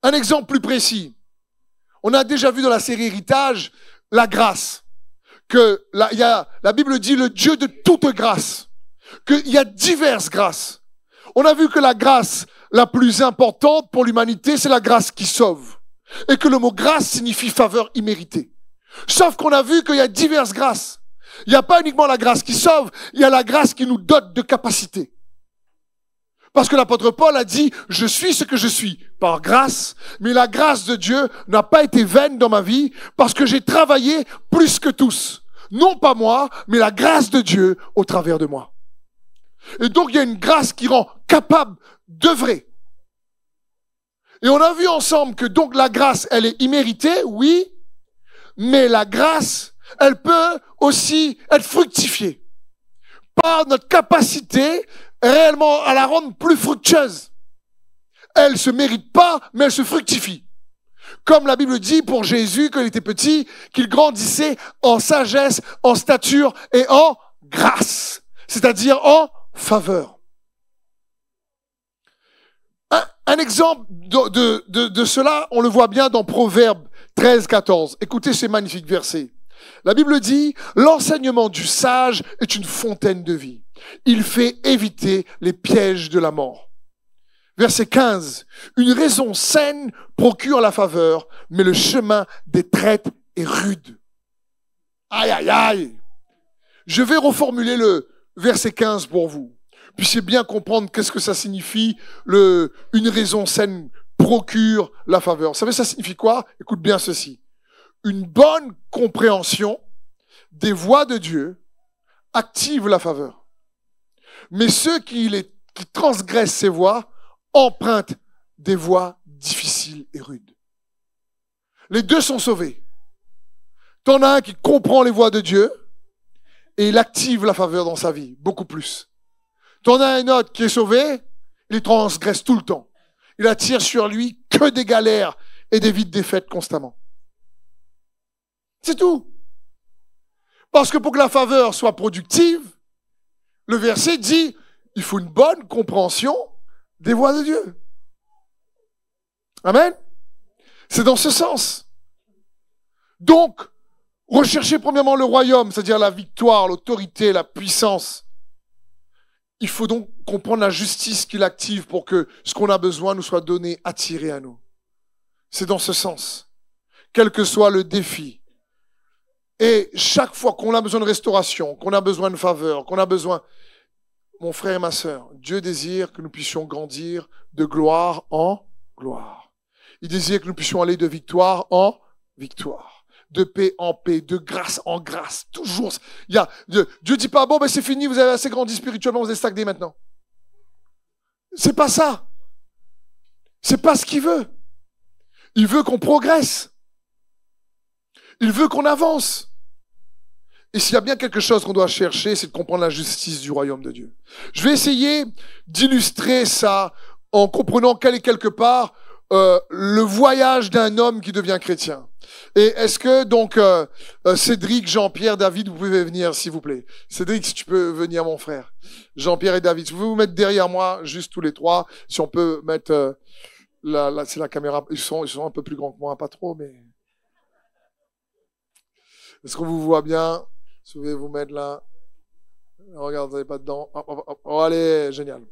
Un exemple plus précis. On a déjà vu dans la série Héritage la grâce. La Bible dit le Dieu de toute grâce. Qu'il y a diverses grâces. On a vu que la grâce la plus importante pour l'humanité, c'est la grâce qui sauve. Et que le mot grâce signifie faveur imméritée. Sauf qu'on a vu qu'il y a diverses grâces. Il n'y a pas uniquement la grâce qui sauve, il y a la grâce qui nous dote de capacités. Parce que l'apôtre Paul a dit, je suis ce que je suis par grâce, mais la grâce de Dieu n'a pas été vaine dans ma vie parce que j'ai travaillé plus que tous. Non pas moi, mais la grâce de Dieu au travers de moi. Et donc il y a une grâce qui rend capable d'œuvrer. Et on a vu ensemble que donc la grâce, elle est imméritée, oui, mais la grâce, elle peut aussi être fructifiée par notre capacité réellement à la rendre plus fructueuse. Elle se mérite pas, mais elle se fructifie. Comme la Bible dit pour Jésus, quand il était petit, qu'il grandissait en sagesse, en stature et en grâce. C'est-à-dire en faveur. Un exemple de cela, on le voit bien dans Proverbes 13, 14. Écoutez ces magnifiques versets. La Bible dit, l'enseignement du sage est une fontaine de vie. Il fait éviter les pièges de la mort. Verset 15. Une raison saine procure la faveur, mais le chemin des traites est rude. Aïe, aïe, aïe. Je vais reformuler le verset 15 pour vous. Puissiez bien comprendre qu'est-ce que ça signifie, une raison saine procure la faveur. Vous savez, ça signifie quoi? Écoute bien ceci. Une bonne compréhension des voies de Dieu active la faveur. Mais ceux qui transgressent ces voies empruntent des voies difficiles et rudes. Les deux sont sauvés. T'en as un qui comprend les voies de Dieu et il active la faveur dans sa vie, beaucoup plus. T'en as un autre qui est sauvé, il transgresse tout le temps. Il attire sur lui que des galères et des vies de défaite constamment. C'est tout. Parce que pour que la faveur soit productive, le verset dit, il faut une bonne compréhension des voies de Dieu. Amen. C'est dans ce sens. Donc, recherchez premièrement le royaume, c'est-à-dire la victoire, l'autorité, la puissance. Il faut donc comprendre la justice qu'il active pour que ce qu'on a besoin nous soit donné, attiré à nous. C'est dans ce sens. Quel que soit le défi. Et chaque fois qu'on a besoin de restauration, qu'on a besoin de faveur, qu'on a besoin... Mon frère et ma sœur, Dieu désire que nous puissions grandir de gloire en gloire. Il désire que nous puissions aller de victoire en victoire. De paix en paix, de grâce en grâce. Toujours. Dieu dit pas, bon, ben c'est fini, vous avez assez grandi spirituellement, vous êtes stagné maintenant. C'est pas ça. C'est pas ce qu'il veut. Il veut qu'on progresse. Il veut qu'on avance. Et s'il y a bien quelque chose qu'on doit chercher, c'est de comprendre la justice du royaume de Dieu. Je vais essayer d'illustrer ça en comprenant quel est quelque part le voyage d'un homme qui devient chrétien. Et est-ce que donc Cédric, Jean-Pierre, David, vous pouvez venir s'il vous plaît. Cédric, si tu peux venir mon frère. Jean-Pierre et David, vous pouvez vous mettre derrière moi, juste tous les trois. Si on peut mettre c'est la caméra. Ils sont un peu plus grands que moi, pas trop, mais... Est-ce qu'on vous voit bien? Si vous pouvez vous mettre là. Regarde, vous n'avez pas dedans. Oh, allez, génial.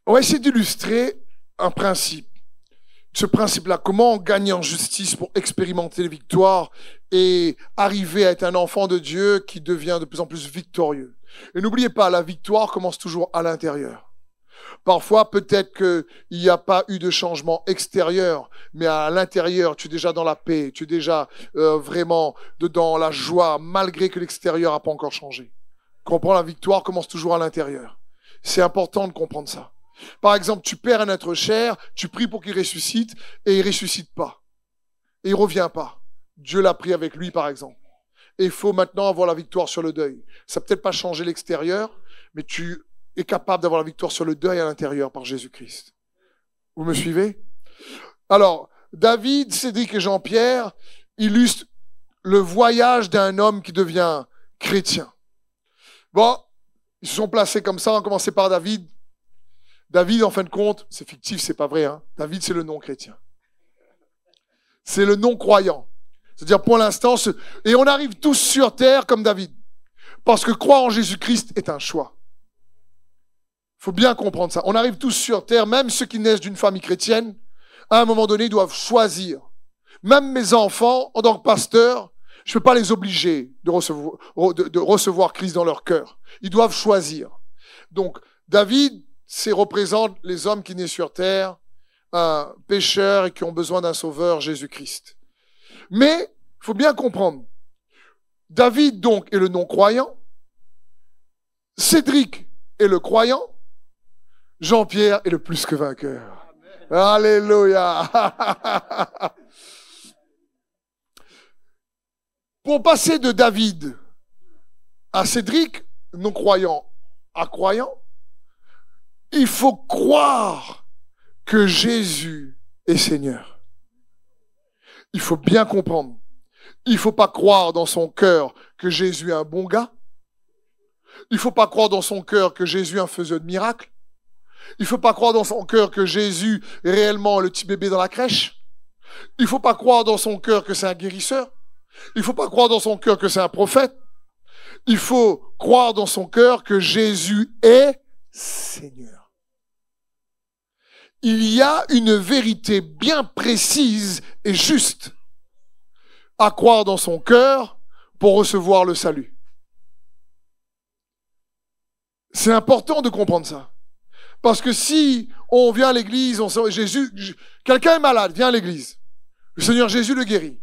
On va essayer d'illustrer un principe. Ce principe-là, comment gagner en justice pour expérimenter les victoires et arriver à être un enfant de Dieu qui devient de plus en plus victorieux. Et n'oubliez pas, la victoire commence toujours à l'intérieur. Parfois, peut-être qu'il n'y a pas eu de changement extérieur, mais à l'intérieur, tu es déjà dans la paix, tu es déjà vraiment dans la joie, malgré que l'extérieur n'a pas encore changé. Comprends, la victoire commence toujours à l'intérieur. C'est important de comprendre ça. Par exemple, tu perds un être cher, tu pries pour qu'il ressuscite, et il ne ressuscite pas. Et il ne revient pas. Dieu l'a pris avec lui, par exemple. Et il faut maintenant avoir la victoire sur le deuil. Ça n'a peut-être pas changé l'extérieur, mais tu est capable d'avoir la victoire sur le deuil à l'intérieur par Jésus-Christ. Vous me suivez? Alors, David, Cédric et Jean-Pierre illustrent le voyage d'un homme qui devient chrétien. Bon, ils se sont placés comme ça, on va commencer par David. David, en fin de compte, c'est fictif, c'est pas vrai. Hein. David, c'est le non-chrétien. C'est le non-croyant. C'est-à-dire, pour l'instant, et on arrive tous sur terre comme David. Parce que croire en Jésus-Christ est un choix. Il faut bien comprendre ça. On arrive tous sur terre, même ceux qui naissent d'une famille chrétienne, à un moment donné, ils doivent choisir. Même mes enfants, en tant que pasteur, je ne peux pas les obliger de recevoir Christ dans leur cœur. Ils doivent choisir. Donc, David, représente les hommes qui naissent sur terre, pécheurs et qui ont besoin d'un sauveur, Jésus-Christ. Mais, il faut bien comprendre, David, donc, est le non-croyant, Cédric est le croyant, Jean-Pierre est le plus que vainqueur. Amen. Alléluia. Pour passer de David à Cédric, non-croyant à croyant, il faut croire que Jésus est Seigneur. Il faut bien comprendre. Il ne faut pas croire dans son cœur que Jésus est un bon gars. Il ne faut pas croire dans son cœur que Jésus est un faiseur de miracles. Il ne faut pas croire dans son cœur que Jésus est réellement le petit bébé dans la crèche. Il ne faut pas croire dans son cœur que c'est un guérisseur. Il ne faut pas croire dans son cœur que c'est un prophète. Il faut croire dans son cœur que Jésus est Seigneur. Il y a une vérité bien précise et juste à croire dans son cœur pour recevoir le salut. C'est important de comprendre ça. Parce que si on vient à l'église, quelqu'un est malade, vient à l'église. Le Seigneur Jésus le guérit.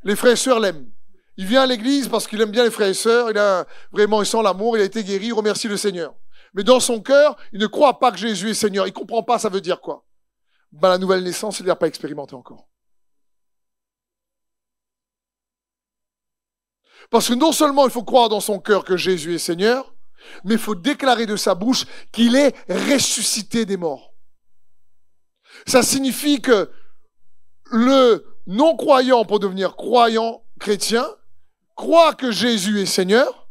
Les frères et sœurs l'aiment. Il vient à l'église parce qu'il aime bien les frères et sœurs, il sent l'amour, il a été guéri, il remercie le Seigneur. Mais dans son cœur, il ne croit pas que Jésus est Seigneur. Il ne comprend pas ça veut dire quoi. La nouvelle naissance, il ne l'a pas expérimenté encore. Parce que non seulement il faut croire dans son cœur que Jésus est Seigneur, mais il faut déclarer de sa bouche qu'il est ressuscité des morts. Ça signifie que le non-croyant, pour devenir croyant chrétien, croit que Jésus est Seigneur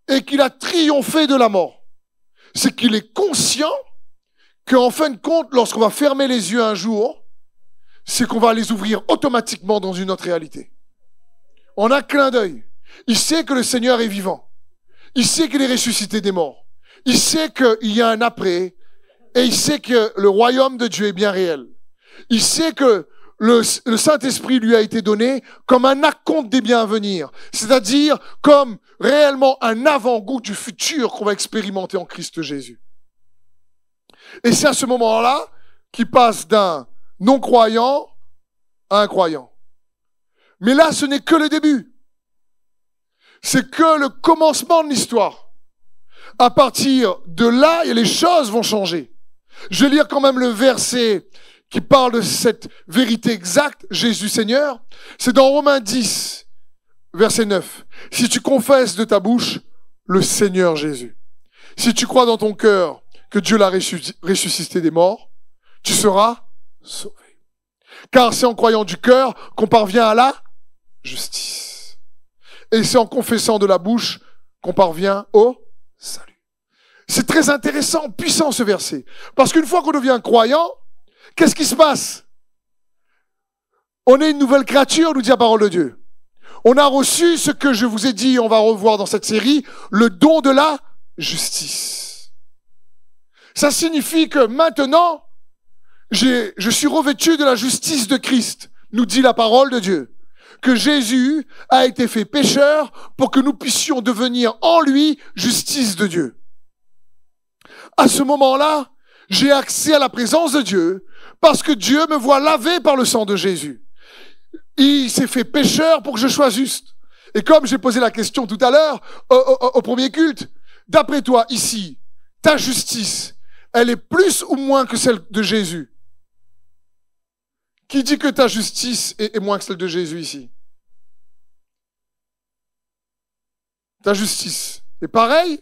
et qu'il a triomphé de la mort. C'est qu'il est conscient qu'en fin de compte, lorsqu'on va fermer les yeux un jour, c'est qu'on va les ouvrir automatiquement dans une autre réalité. En un clin d'œil. Il sait que le Seigneur est vivant. Il sait qu'il est ressuscité des morts. Il sait qu'il y a un après. Et il sait que le royaume de Dieu est bien réel. Il sait que le Saint-Esprit lui a été donné comme un acompte des biens à venir. C'est-à-dire comme réellement un avant-goût du futur qu'on va expérimenter en Christ Jésus. Et c'est à ce moment-là qu'il passe d'un non-croyant à un croyant. Mais là, ce n'est que le début. C'est que le commencement de l'histoire. À partir de là, les choses vont changer. Je vais lire quand même le verset qui parle de cette vérité exacte, Jésus Seigneur. C'est dans Romains 10, verset 9. Si tu confesses de ta bouche le Seigneur Jésus, si tu crois dans ton cœur que Dieu l'a ressuscité des morts, tu seras sauvé. Car c'est en croyant du cœur qu'on parvient à la justice. Et c'est en confessant de la bouche qu'on parvient au salut. C'est très intéressant, puissant ce verset. Parce qu'une fois qu'on devient croyant, qu'est-ce qui se passe? On est une nouvelle créature, nous dit la parole de Dieu. On a reçu ce que je vous ai dit, on va revoir dans cette série, le don de la justice. Ça signifie que maintenant, je suis revêtu de la justice de Christ, nous dit la parole de Dieu. Que Jésus a été fait pécheur pour que nous puissions devenir en lui justice de Dieu. À ce moment-là, j'ai accès à la présence de Dieu parce que Dieu me voit lavé par le sang de Jésus. Il s'est fait pécheur pour que je sois juste. Et comme j'ai posé la question tout à l'heure au premier culte, d'après toi ici, ta justice, elle est plus ou moins que celle de Jésus? Qui dit que ta justice est moins que celle de Jésus ici? Ta justice est pareille?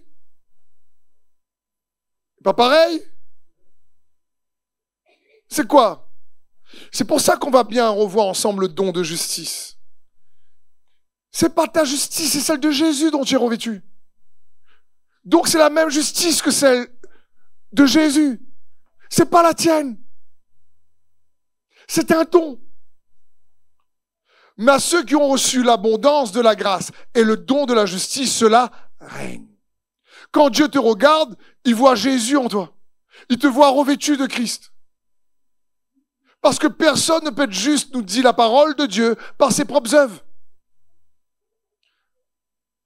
Pas pareil? C'est quoi? C'est pour ça qu'on va bien revoir ensemble le don de justice. C'est pas ta justice, c'est celle de Jésus dont tu es revêtu. Donc c'est la même justice que celle de Jésus. C'est pas la tienne. C'est un don. Mais à ceux qui ont reçu l'abondance de la grâce et le don de la justice, cela règne. Quand Dieu te regarde, il voit Jésus en toi. Il te voit revêtu de Christ. Parce que personne ne peut être juste, nous dit la parole de Dieu, par ses propres œuvres.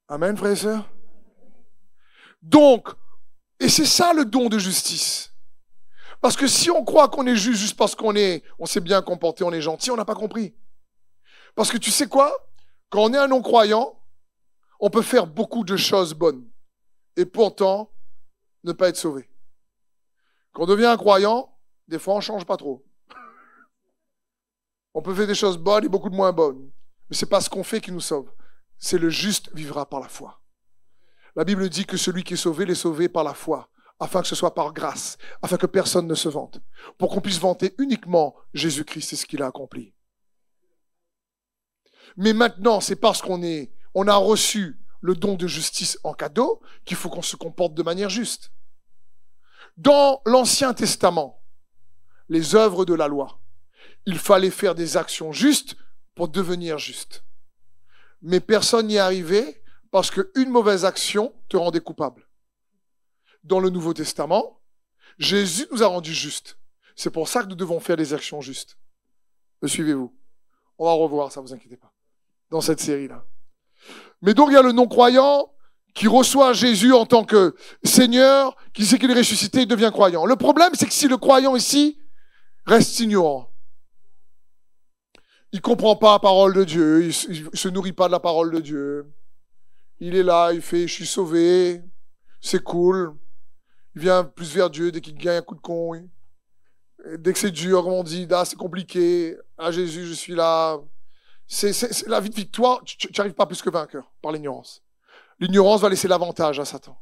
Amen, frères et sœurs. Donc, et c'est ça le don de justice. Parce que si on croit qu'on est juste parce on s'est bien comporté, on est gentil, on n'a pas compris. Parce que tu sais quoi? Quand on est un non-croyant, on peut faire beaucoup de choses bonnes. Et pourtant, ne pas être sauvé. Quand on devient un croyant, des fois on ne change pas trop. On peut faire des choses bonnes et beaucoup de moins bonnes. Mais ce n'est pas ce qu'on fait qui nous sauve. C'est le juste vivra par la foi. La Bible dit que celui qui est sauvé par la foi, afin que ce soit par grâce, afin que personne ne se vante, pour qu'on puisse vanter uniquement Jésus-Christ et ce qu'il a accompli. Mais maintenant, c'est parce qu'on a reçu le don de justice en cadeau qu'il faut qu'on se comporte de manière juste. Dans l'Ancien Testament, les œuvres de la loi, il fallait faire des actions justes pour devenir juste. Mais personne n'y est arrivé parce qu'une mauvaise action te rendait coupable. Dans le Nouveau Testament, Jésus nous a rendus justes. C'est pour ça que nous devons faire des actions justes. Me suivez-vous? On va revoir ça, vous inquiétez pas, dans cette série-là. Mais donc, il y a le non-croyant qui reçoit Jésus en tant que Seigneur, qui sait qu'il est ressuscité, il devient croyant. Le problème, c'est que si le croyant ici reste ignorant, il comprend pas la parole de Dieu, il se nourrit pas de la parole de Dieu, il est là, il fait « je suis sauvé », c'est cool, il vient plus vers Dieu dès qu'il gagne un coup de con, dès que c'est dur, comme on dit, ah, c'est compliqué, ah Jésus, je suis là. C'est la vie de victoire, tu n'arrives pas plus que vainqueur par l'ignorance. L'ignorance va laisser l'avantage à Satan.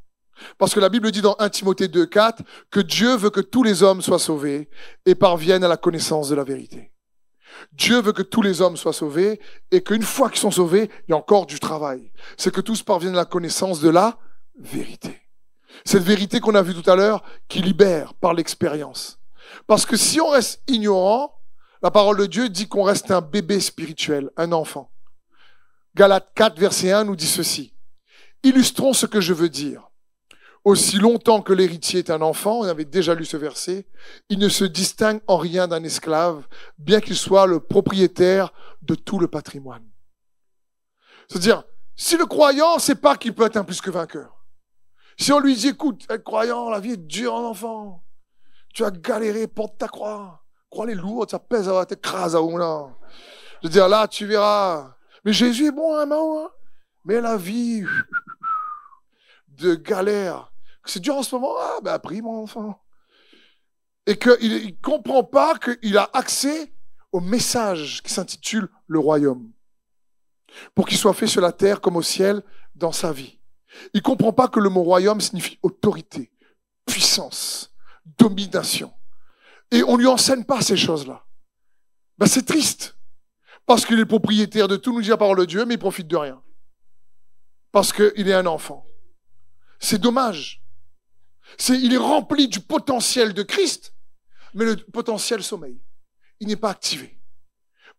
Parce que la Bible dit dans 1 Timothée 2,4 que Dieu veut que tous les hommes soient sauvés et parviennent à la connaissance de la vérité. Dieu veut que tous les hommes soient sauvés et qu'une fois qu'ils sont sauvés, il y a encore du travail. C'est que tous parviennent à la connaissance de la vérité. Cette vérité qu'on a vue tout à l'heure qui libère par l'expérience. Parce que si on reste ignorant, la parole de Dieu dit qu'on reste un bébé spirituel, un enfant. Galates 4, verset 1 nous dit ceci. Illustrons ce que je veux dire. Aussi longtemps que l'héritier est un enfant, on avait déjà lu ce verset, il ne se distingue en rien d'un esclave, bien qu'il soit le propriétaire de tout le patrimoine. C'est-à-dire, si le croyant, c'est pas qu'il peut être un plus que vainqueur. Si on lui dit, écoute, être croyant, la vie est dure en enfant. Tu as galéré, porte ta croix. Croix les lourdes, ça pèse, ça t'écrase à où là. Je veux dire, là, tu verras. Mais Jésus est bon, hein, Mao, hein. Mais la vie de galère, c'est dur en ce moment, ah, ben, prie, mon enfant. Et qu'il ne comprend pas qu'il a accès au message qui s'intitule le royaume. Pour qu'il soit fait sur la terre comme au ciel dans sa vie. Il ne comprend pas que le mot royaume signifie autorité, puissance, domination. Et on ne lui enseigne pas ces choses-là. Ben, c'est triste. Parce qu'il est propriétaire de tout, nous dit la parole de Dieu, mais il ne profite de rien. Parce qu'il est un enfant. C'est dommage. Il est rempli du potentiel de Christ, mais le potentiel sommeille. Il n'est pas activé.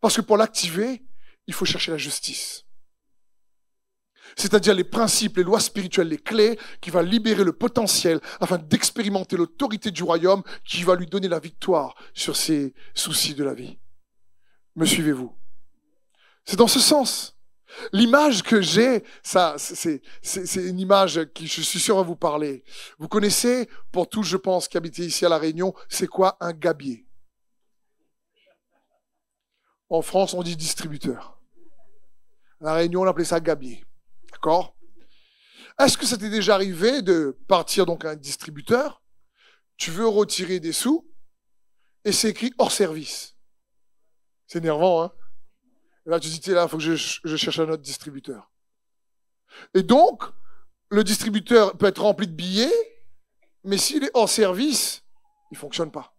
Parce que pour l'activer, il faut chercher la justice. C'est-à-dire les principes, les lois spirituelles, les clés qui vont libérer le potentiel afin d'expérimenter l'autorité du royaume qui va lui donner la victoire sur ses soucis de la vie. Me suivez-vous? C'est dans ce sens. L'image que j'ai, ça, c'est une image qui, je suis sûr, va vous parler. Vous connaissez, pour tous, je pense, qui habitaient ici à La Réunion, c'est quoi un gabier? En France, on dit distributeur. À La Réunion, on appelait ça gabier. D'accord? Est-ce que ça t'est déjà arrivé de partir donc à un distributeur, tu veux retirer des sous, et c'est écrit hors service? C'est énervant, hein? Et là, tu dis, là, il faut que je cherche un autre distributeur. Et donc, le distributeur peut être rempli de billets, mais s'il est hors service, il ne fonctionne pas.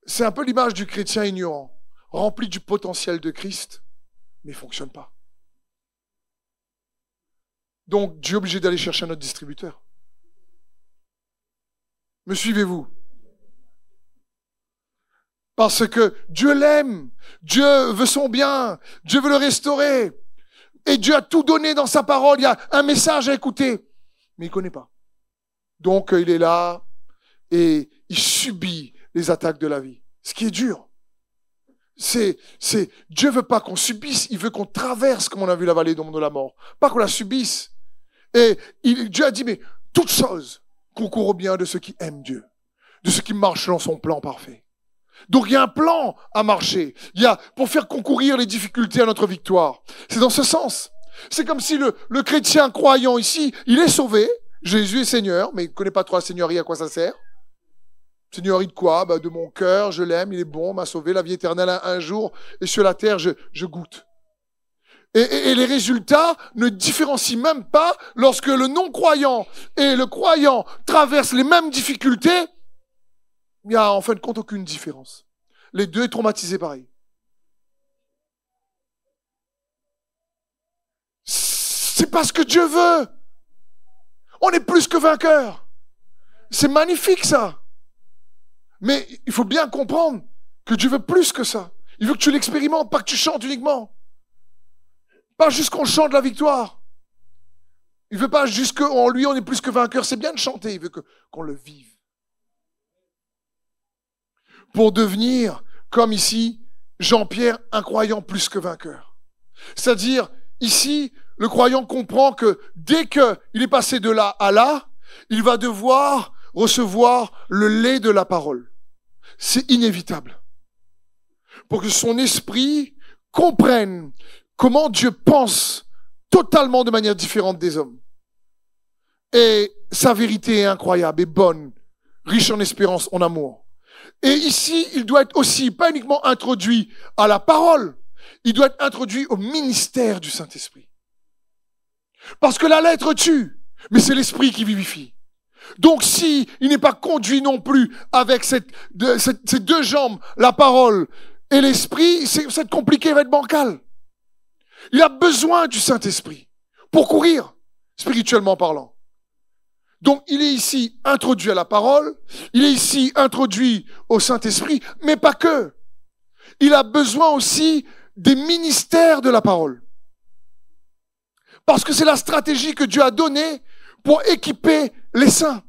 C'est un peu l'image du chrétien ignorant, rempli du potentiel de Christ, mais il ne fonctionne pas. Donc, Dieu est obligé d'aller chercher un autre distributeur. Me suivez-vous? Parce que Dieu l'aime, Dieu veut son bien, Dieu veut le restaurer. Et Dieu a tout donné dans sa parole, il y a un message à écouter. Mais il ne connaît pas. Donc il est là et il subit les attaques de la vie. Ce qui est dur. Dieu veut pas qu'on subisse, il veut qu'on traverse, comme on a vu la vallée de la mort. Pas qu'on la subisse. Et Dieu a dit, mais toute chose concourt au bien de ceux qui aiment Dieu, de ceux qui marchent dans son plan parfait. Donc il y a un plan à marcher. Il y a pour faire concourir les difficultés à notre victoire. C'est dans ce sens. C'est comme si le chrétien croyant ici, il est sauvé. Jésus est Seigneur, mais il ne connaît pas trop la seigneurie, à quoi ça sert. Seigneurie de quoi? De mon cœur, je l'aime, il est bon, m'a sauvé, la vie éternelle un jour, et sur la terre, je goûte. Et les résultats ne différencient même pas lorsque le non-croyant et le croyant traversent les mêmes difficultés. Il n'y a en fin de compte aucune différence. Les deux sont traumatisés pareil. C'est parce que Dieu veut. On est plus que vainqueurs. C'est magnifique ça. Mais il faut bien comprendre que Dieu veut plus que ça. Il veut que tu l'expérimentes, pas que tu chantes uniquement. Pas juste qu'on chante la victoire. Il veut pas juste qu'en lui on est plus que vainqueurs. C'est bien de chanter, il veut qu'on le vive. Pour devenir, comme ici, Jean-Pierre, un croyant plus que vainqueur. C'est-à-dire, ici, le croyant comprend que dès qu'il est passé de là à là, il va devoir recevoir le lait de la parole. C'est inévitable. Pour que son esprit comprenne comment Dieu pense totalement de manière différente des hommes. Et sa vérité est incroyable et bonne, riche en espérance, en amour. Et ici, il doit être aussi, pas uniquement introduit à la parole, il doit être introduit au ministère du Saint-Esprit. Parce que la lettre tue, mais c'est l'esprit qui vivifie. Donc si il n'est pas conduit non plus avec ces deux jambes, la parole et l'esprit, c'est compliqué, il va être bancal. Il a besoin du Saint-Esprit pour courir, spirituellement parlant. Donc il est ici introduit à la parole, il est ici introduit au Saint-Esprit, mais pas que. Il a besoin aussi des ministères de la parole. Parce que c'est la stratégie que Dieu a donnée pour équiper les saints.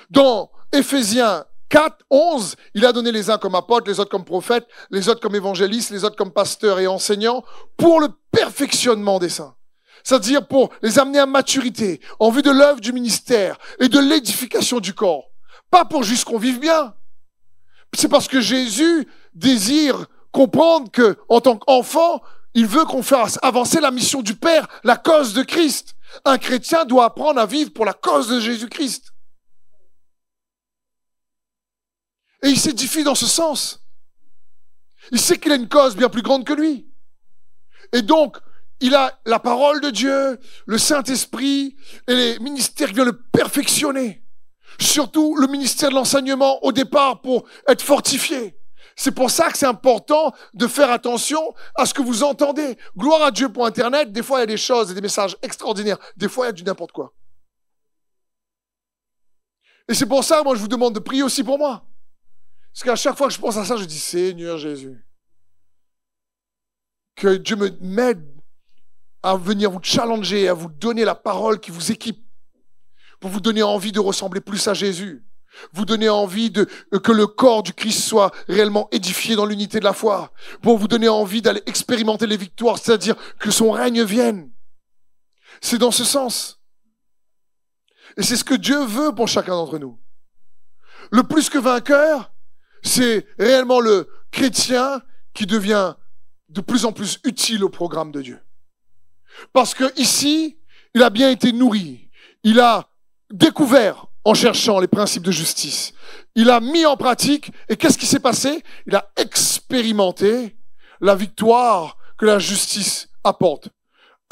Dans Éphésiens 4, 11, il a donné les uns comme apôtres, les autres comme prophètes, les autres comme évangélistes, les autres comme pasteurs et enseignants, pour le perfectionnement des saints. C'est-à-dire pour les amener à maturité, en vue de l'œuvre du ministère et de l'édification du corps. Pas pour juste qu'on vive bien. C'est parce que Jésus désire comprendre que, en tant qu'enfant, il veut qu'on fasse avancer la mission du Père, la cause de Christ. Un chrétien doit apprendre à vivre pour la cause de Jésus-Christ. Et il s'édifie dans ce sens. Il sait qu'il a une cause bien plus grande que lui. Et donc, il a la parole de Dieu, le Saint-Esprit et les ministères qui viennent le perfectionner. Surtout le ministère de l'enseignement au départ pour être fortifié. C'est pour ça que c'est important de faire attention à ce que vous entendez. Gloire à Dieu pour Internet. Des fois, il y a des choses et des messages extraordinaires. Des fois, il y a du n'importe quoi. Et c'est pour ça, moi, je vous demande de prier aussi pour moi. Parce qu'à chaque fois que je pense à ça, je dis, Seigneur Jésus, que Dieu m'aide à venir vous challenger, à vous donner la parole qui vous équipe, pour vous donner envie de ressembler plus à Jésus. Vous donner envie que le corps du Christ soit réellement édifié dans l'unité de la foi. Pour vous donner envie d'aller expérimenter les victoires, c'est-à-dire que son règne vienne. C'est dans ce sens. Et c'est ce que Dieu veut pour chacun d'entre nous. Le plus que vainqueur, c'est réellement le chrétien qui devient de plus en plus utile au programme de Dieu. Parce que ici, il a bien été nourri. Il a découvert en cherchant les principes de justice. Il a mis en pratique, et qu'est-ce qui s'est passé? Il a expérimenté la victoire que la justice apporte.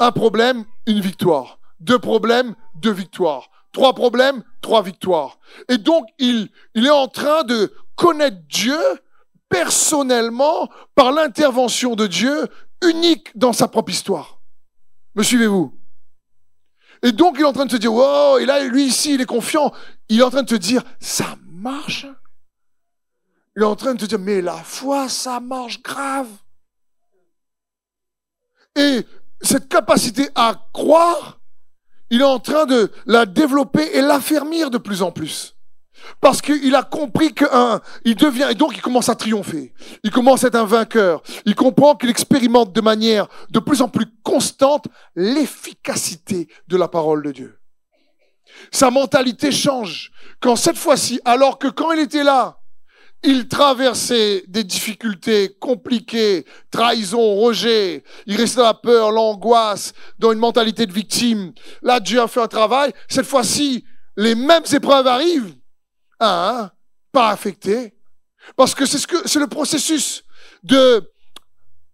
Un problème, une victoire. 2 problèmes, 2 victoires. 3 problèmes, 3 victoires. Et donc, il est en train de connaître Dieu personnellement par l'intervention de Dieu unique dans sa propre histoire. Me suivez-vous? Et donc, il est en train de se dire, wow, et là, lui ici, il est confiant. Il est en train de te dire, ça marche. Il est en train de te dire, mais la foi, ça marche grave. Et cette capacité à croire, il est en train de la développer et l'affermir de plus en plus. Parce qu'il a compris il devient, et donc il commence à triompher. Il commence à être un vainqueur. Il comprend qu'il expérimente de manière de plus en plus constante l'efficacité de la parole de Dieu. Sa mentalité change. Quand cette fois-ci, alors que quand il était là, il traversait des difficultés compliquées, trahison, rejet. Il restait dans la peur, l'angoisse, dans une mentalité de victime. Là, Dieu a fait un travail. Cette fois-ci, les mêmes épreuves arrivent. Pas affecté. Parce que c'est le processus de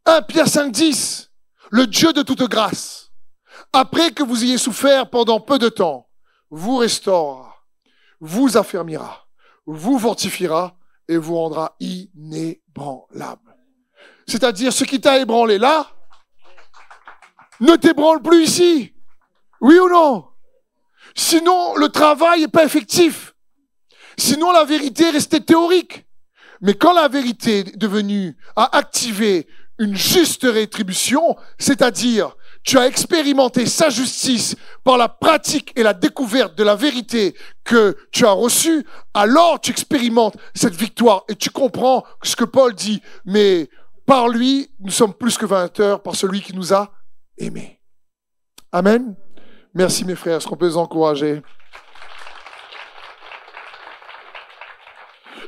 1 Pierre 5,10. Le Dieu de toute grâce, après que vous ayez souffert pendant peu de temps, vous restaurera, vous affermira, vous fortifiera et vous rendra inébranlable. C'est-à-dire, ce qui t'a ébranlé là, ne t'ébranle plus ici. Oui ou non? Sinon, le travail n'est pas effectif. Sinon, la vérité restait théorique. Mais quand la vérité est devenue, a activé une juste rétribution, c'est-à-dire, tu as expérimenté sa justice par la pratique et la découverte de la vérité que tu as reçue, alors tu expérimentes cette victoire et tu comprends ce que Paul dit. Mais par lui, nous sommes plus que vainqueurs par celui qui nous a aimés. Amen. Merci mes frères. Est-ce qu'on peut les encourager?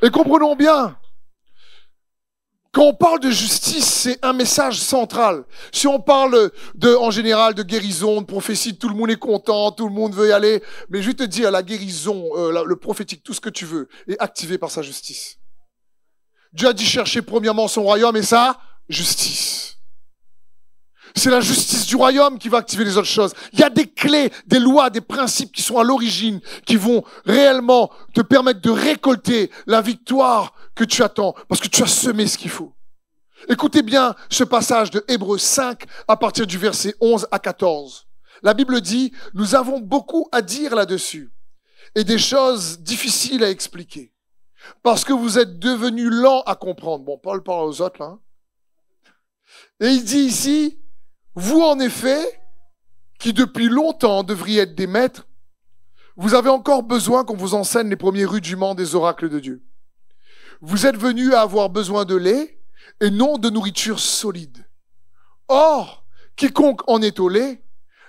Et comprenons bien, quand on parle de justice, c'est un message central. Si on parle en général de guérison, de prophétie, tout le monde est content, tout le monde veut y aller. Mais je vais te dire, la guérison, le prophétique, tout ce que tu veux, est activé par sa justice. Dieu a dit chercher premièrement son royaume et sa justice. C'est la justice du royaume qui va activer les autres choses. Il y a des clés, des lois, des principes qui sont à l'origine, qui vont réellement te permettre de récolter la victoire que tu attends, parce que tu as semé ce qu'il faut. Écoutez bien ce passage de Hébreux 5 à partir du verset 11 à 14. La Bible dit, nous avons beaucoup à dire là-dessus et des choses difficiles à expliquer parce que vous êtes devenus lents à comprendre. Bon, Paul parle aux autres là. Hein. Et il dit ici, vous en effet, qui depuis longtemps devriez être des maîtres, vous avez encore besoin qu'on vous enseigne les premiers rudiments des oracles de Dieu. Vous êtes venus à avoir besoin de lait et non de nourriture solide. Or, quiconque en est au lait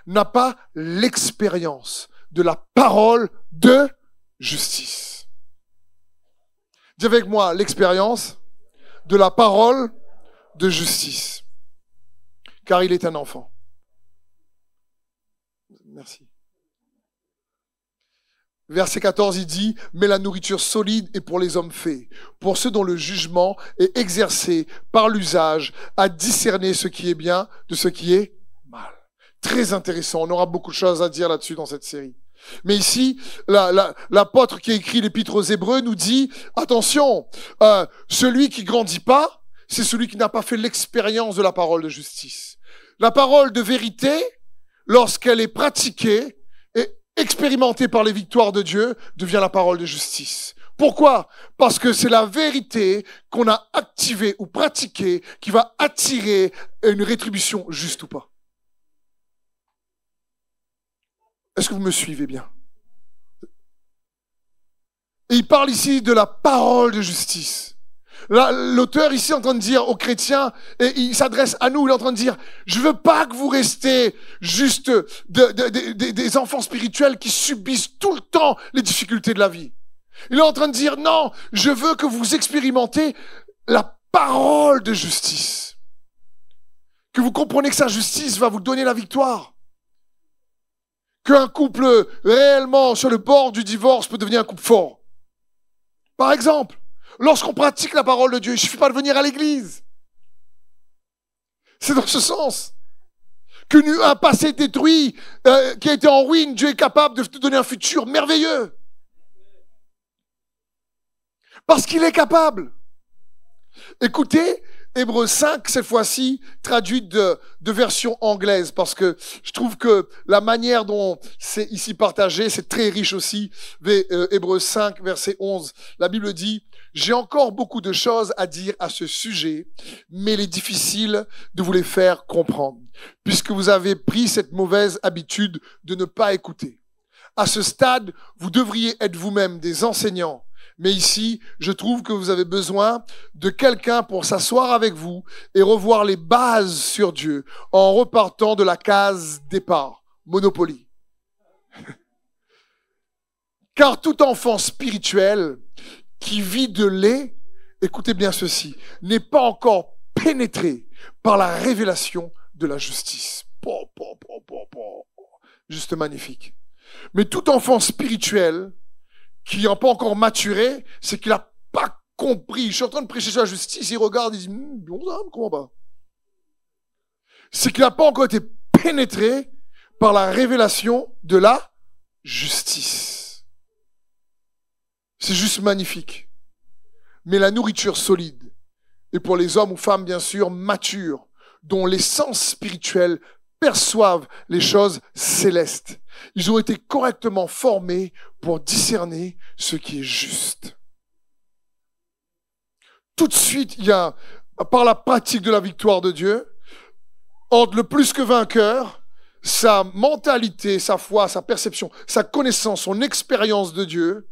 n'a pas l'expérience de la parole de justice. Dis avec moi, l'expérience de la parole de justice. Car il est un enfant. Merci. Verset 14, il dit, mais la nourriture solide est pour les hommes faits, pour ceux dont le jugement est exercé par l'usage à discerner ce qui est bien de ce qui est mal. Très intéressant, on aura beaucoup de choses à dire là-dessus dans cette série. Mais ici, l'apôtre qui a écrit l'épître aux Hébreux nous dit, attention, celui qui grandit pas, c'est celui qui n'a pas fait l'expérience de la parole de justice. La parole de vérité, lorsqu'elle est pratiquée, expérimentée par les victoires de Dieu, devient la parole de justice. Pourquoi? Parce que c'est la vérité qu'on a activée ou pratiquée qui va attirer une rétribution juste ou pas. Est-ce que vous me suivez bien? Et il parle ici de la parole de justice. Là, l'auteur ici est en train de dire aux chrétiens, et il s'adresse à nous, il est en train de dire, je veux pas que vous restez juste des enfants spirituels qui subissent tout le temps les difficultés de la vie. Il est en train de dire, non, je veux que vous expérimentez la parole de justice. Que vous comprenez que sa justice va vous donner la victoire. Qu'un couple réellement sur le bord du divorce peut devenir un couple fort. Par exemple, lorsqu'on pratique la parole de Dieu, il ne suffit pas de venir à l'église. C'est dans ce sens. Un passé détruit, qui a été en ruine, Dieu est capable de te donner un futur merveilleux. Parce qu'il est capable. Écoutez, Hébreux 5, cette fois-ci, traduite de version anglaise, parce que je trouve que la manière dont c'est ici partagé, c'est très riche aussi. Hébreux 5, verset 11, la Bible dit « J'ai encore beaucoup de choses à dire à ce sujet, mais il est difficile de vous les faire comprendre, puisque vous avez pris cette mauvaise habitude de ne pas écouter. À ce stade, vous devriez être vous-même des enseignants. Mais ici, je trouve que vous avez besoin de quelqu'un pour s'asseoir avec vous et revoir les bases sur Dieu en repartant de la case départ. Monopoly. Car tout enfant spirituel qui vit de lait, écoutez bien ceci, n'est pas encore pénétré par la révélation de la justice. Juste magnifique. Mais tout enfant spirituel qui n'a pas encore maturé, c'est qu'il n'a pas compris. Je suis en train de prêcher sur la justice, il regarde, il dit, bon, ça me comprend pas. C'est qu'il n'a pas encore été pénétré par la révélation de la justice. C'est juste magnifique. Mais la nourriture solide, et pour les hommes ou femmes, bien sûr, matures, dont les sens spirituels perçoivent les choses célestes. Ils ont été correctement formés pour discerner ce qui est juste. Tout de suite, il y a, par la pratique de la victoire de Dieu, entre le plus que vainqueur, sa mentalité, sa foi, sa perception, sa connaissance, son expérience de Dieu,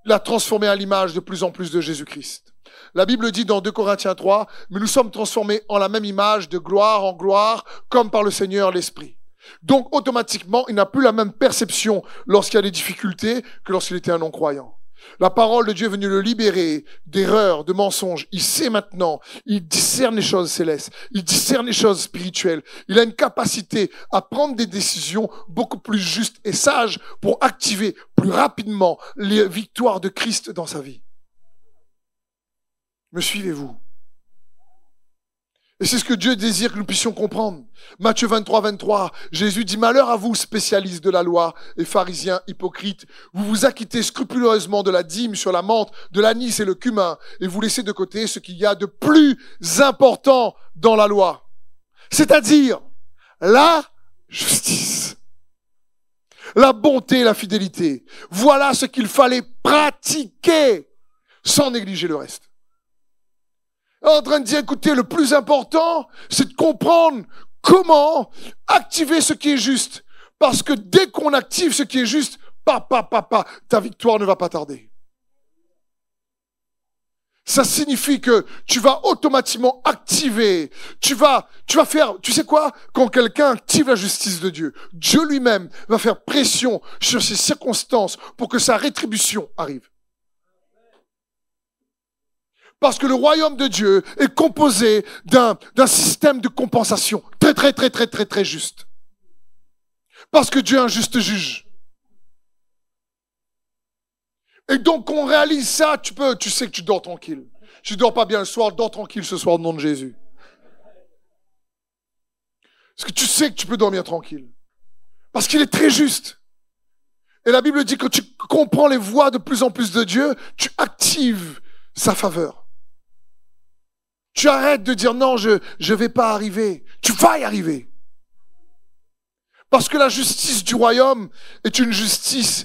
l'a transformé à l'image de plus en plus de Jésus-Christ. La Bible dit dans 2 Corinthiens 3, « Mais nous sommes transformés en la même image de gloire en gloire, comme par le Seigneur l'Esprit. » Donc, automatiquement, il n'a plus la même perception lorsqu'il y a des difficultés que lorsqu'il était un non-croyant. La parole de Dieu est venue le libérer d'erreurs, de mensonges. Il sait maintenant, il discerne les choses célestes, il discerne les choses spirituelles. Il a une capacité à prendre des décisions beaucoup plus justes et sages pour activer plus rapidement les victoires de Christ dans sa vie. Me suivez-vous? Et c'est ce que Dieu désire que nous puissions comprendre. Matthieu 23, 23, Jésus dit « Malheur à vous, spécialistes de la loi et pharisiens hypocrites, vous vous acquittez scrupuleusement de la dîme sur la menthe, de l'anis et le cumin, et vous laissez de côté ce qu'il y a de plus important dans la loi, c'est-à-dire la justice, la bonté et la fidélité. Voilà ce qu'il fallait pratiquer sans négliger le reste. » En train de dire, écoutez, le plus important, c'est de comprendre comment activer ce qui est juste. Parce que dès qu'on active ce qui est juste, ta victoire ne va pas tarder. Ça signifie que tu vas automatiquement activer, tu vas faire, tu sais quoi? Quand quelqu'un active la justice de Dieu, Dieu lui-même va faire pression sur ces circonstances pour que sa rétribution arrive. Parce que le royaume de Dieu est composé d'un système de compensation très juste. Parce que Dieu est un juste juge. Et donc, quand on réalise ça, tu sais que tu dors tranquille. Tu dors pas bien le soir, dors tranquille ce soir au nom de Jésus. Parce que tu sais que tu peux dormir tranquille. Parce qu'il est très juste. Et la Bible dit que tu comprends les voies de plus en plus de Dieu, tu actives sa faveur. Tu arrêtes de dire non, je vais pas arriver. Tu vas y arriver. Parce que la justice du royaume est une justice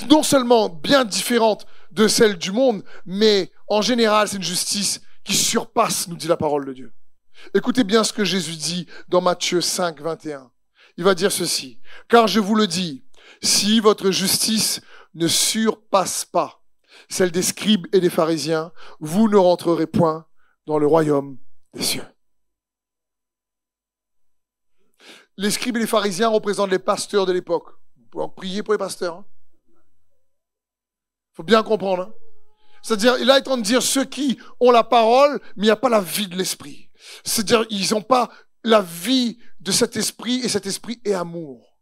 non seulement bien différente de celle du monde, mais en général, c'est une justice qui surpasse, nous dit la parole de Dieu. Écoutez bien ce que Jésus dit dans Matthieu 5, 21. Il va dire ceci. Car je vous le dis, si votre justice ne surpasse pas celle des scribes et des pharisiens, vous ne rentrerez point dans le royaume des cieux. Les scribes et les pharisiens représentent les pasteurs de l'époque. Vous pouvez prier pour les pasteurs. Faut bien comprendre. Hein. C'est-à-dire, il est en train de dire ceux qui ont la parole, mais il n'y a pas la vie de l'esprit. C'est-à-dire, ils n'ont pas la vie de cet esprit, et cet esprit est amour.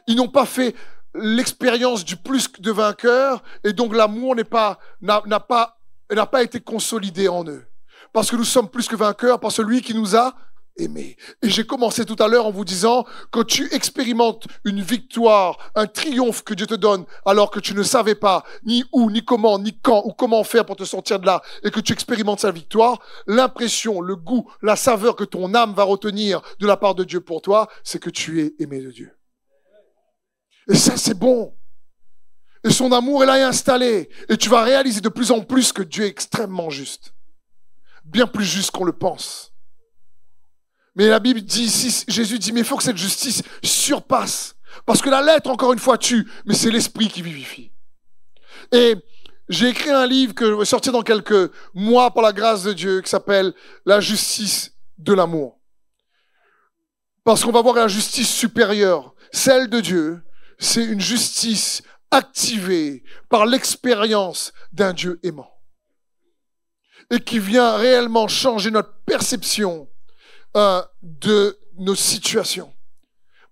Ils n'ont pas fait l'expérience du plus de vainqueur, et donc l'amour n'a pas été consolidé en eux. Parce que nous sommes plus que vainqueurs par celui qui nous a aimé. Et j'ai commencé tout à l'heure en vous disant, quand tu expérimentes une victoire, un triomphe que Dieu te donne, alors que tu ne savais pas ni où, ni comment, ni quand, ou comment faire pour te sortir de là, et que tu expérimentes sa victoire, l'impression, le goût, la saveur que ton âme va retenir de la part de Dieu pour toi, c'est que tu es aimé de Dieu. Et ça, c'est bon. Et son amour est là et installé. Et tu vas réaliser de plus en plus que Dieu est extrêmement juste. Bien plus juste qu'on le pense. Mais la Bible dit ici, Jésus dit, mais il faut que cette justice surpasse. Parce que la lettre, encore une fois, tue, mais c'est l'esprit qui vivifie. Et j'ai écrit un livre que je vais sortir dans quelques mois par la grâce de Dieu, qui s'appelle La justice de l'amour. Parce qu'on va voir la justice supérieure, celle de Dieu, c'est une justice activée par l'expérience d'un Dieu aimant. Et qui vient réellement changer notre perception de nos situations.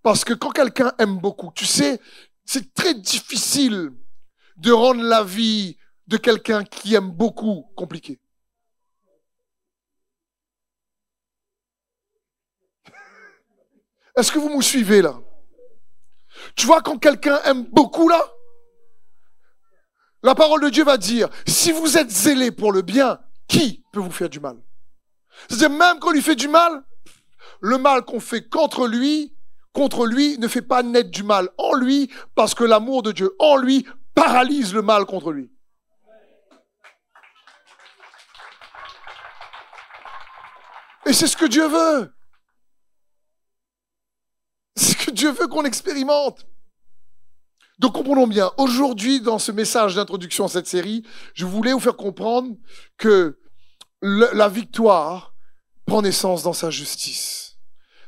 Parce que quand quelqu'un aime beaucoup, tu sais, c'est très difficile de rendre la vie de quelqu'un qui aime beaucoup compliquée. Est-ce que vous me suivez là? Tu vois, quand quelqu'un aime beaucoup là, la parole de Dieu va dire, si vous êtes zélé pour le bien, qui peut vous faire du mal? C'est-à-dire, même quand on lui fait du mal, le mal qu'on fait contre lui ne fait pas naître du mal en lui, parce que l'amour de Dieu en lui paralyse le mal contre lui. Et c'est ce que Dieu veut. C'est ce que Dieu veut qu'on expérimente. Donc comprenons bien, aujourd'hui, dans ce message d'introduction à cette série, je voulais vous faire comprendre que la victoire prend naissance dans sa justice.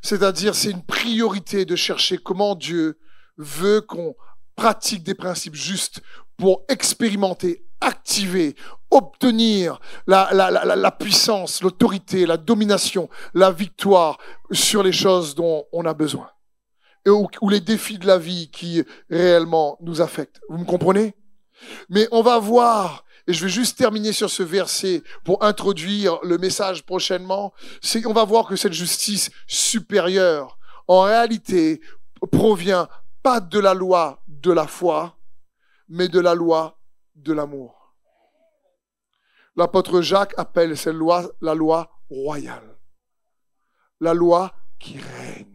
C'est-à-dire, c'est une priorité de chercher comment Dieu veut qu'on pratique des principes justes pour expérimenter, activer, obtenir la puissance, l'autorité, la domination, la victoire sur les choses dont on a besoin. Ou les défis de la vie qui réellement nous affectent. Vous me comprenez? Mais on va voir, et je vais juste terminer sur ce verset pour introduire le message prochainement, on va voir que cette justice supérieure, en réalité, provient pas de la loi de la foi, mais de la loi de l'amour. L'apôtre Jacques appelle cette loi la loi royale. La loi qui règne.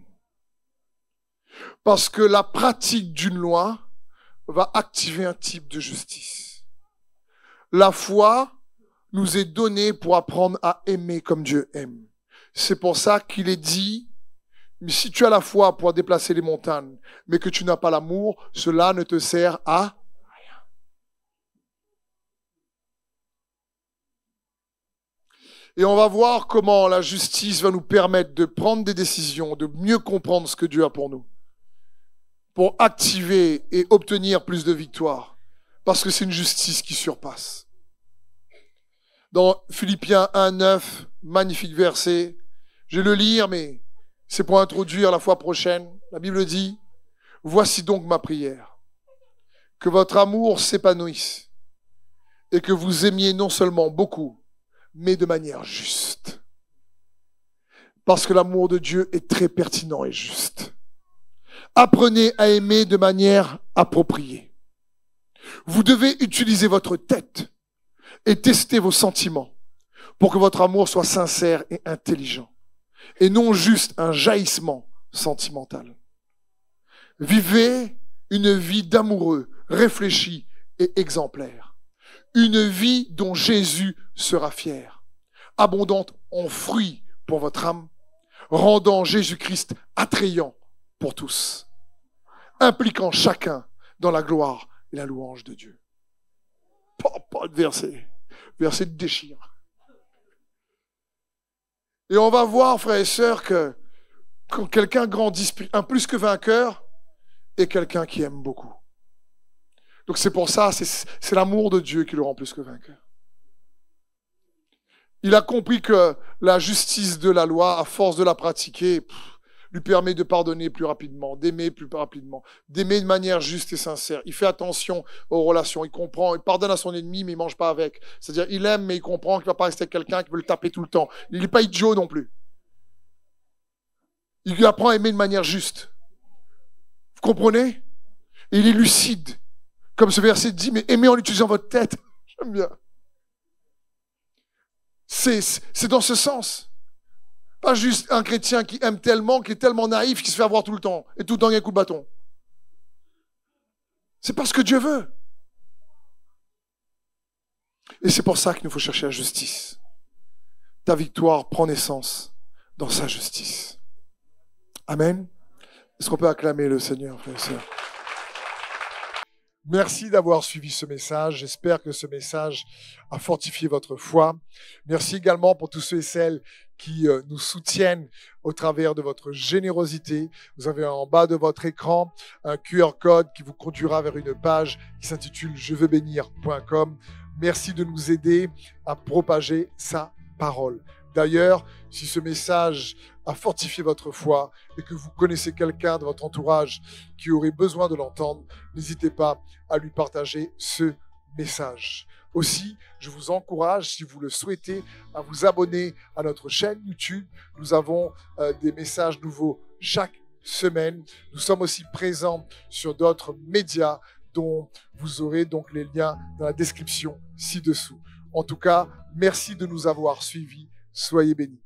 Parce que la pratique d'une loi va activer un type de justice. La foi nous est donnée pour apprendre à aimer comme Dieu aime. C'est pour ça qu'il est dit, mais si tu as la foi pour déplacer les montagnes, mais que tu n'as pas l'amour, cela ne te sert à rien. Et on va voir comment la justice va nous permettre de prendre des décisions, de mieux comprendre ce que Dieu a pour nous, pour activer et obtenir plus de victoires, parce que c'est une justice qui surpasse. Dans Philippiens 1:9, magnifique verset, je vais le lire, mais c'est pour introduire la fois prochaine. La Bible dit, « Voici donc ma prière, que votre amour s'épanouisse et que vous aimiez non seulement beaucoup, mais de manière juste. » Parce que l'amour de Dieu est très pertinent et juste. Apprenez à aimer de manière appropriée. Vous devez utiliser votre tête et tester vos sentiments pour que votre amour soit sincère et intelligent et non juste un jaillissement sentimental. Vivez une vie d'amoureux, réfléchi et exemplaire. Une vie dont Jésus sera fier, abondante en fruits pour votre âme, rendant Jésus-Christ attrayant pour tous, impliquant chacun dans la gloire et la louange de Dieu. Pas de verset. Verset de déchire. Et on va voir, frères et sœurs, que quand quelqu'un grandit, un plus que vainqueur est quelqu'un qui aime beaucoup. Donc c'est pour ça, c'est l'amour de Dieu qui le rend plus que vainqueur. Il a compris que la justice de la loi, à force de la pratiquer, lui permet de pardonner plus rapidement, d'aimer plus rapidement, d'aimer de manière juste et sincère. Il fait attention aux relations, il comprend, il pardonne à son ennemi, mais il ne mange pas avec. C'est-à-dire, il aime, mais il comprend qu'il ne va pas rester avec quelqu'un qui veut le taper tout le temps. Il n'est pas idiot non plus. Il lui apprend à aimer de manière juste. Vous comprenez? Et il est lucide. Comme ce verset dit, mais aimez en utilisant votre tête. J'aime bien. C'est dans ce sens. Pas juste un chrétien qui aime tellement, qui est tellement naïf, qui se fait avoir tout le temps. Et tout le temps, il y a un coup de bâton. C'est parce que Dieu veut. Et c'est pour ça qu'il nous faut chercher la justice. Ta victoire prend naissance dans sa justice. Amen. Est-ce qu'on peut acclamer le Seigneur, frères et sœurs? Merci d'avoir suivi ce message. J'espère que ce message a fortifié votre foi. Merci également pour tous ceux et celles qui nous soutiennent au travers de votre générosité. Vous avez en bas de votre écran un QR code qui vous conduira vers une page qui s'intitule jeveusbénir.com. Merci de nous aider à propager sa parole. D'ailleurs, si ce message a fortifié votre foi et que vous connaissez quelqu'un de votre entourage qui aurait besoin de l'entendre, n'hésitez pas à lui partager ce message. Aussi, je vous encourage, si vous le souhaitez, à vous abonner à notre chaîne YouTube. Nous avons des messages nouveaux chaque semaine. Nous sommes aussi présents sur d'autres médias dont vous aurez donc les liens dans la description ci-dessous. En tout cas, merci de nous avoir suivis. Soyez bénis.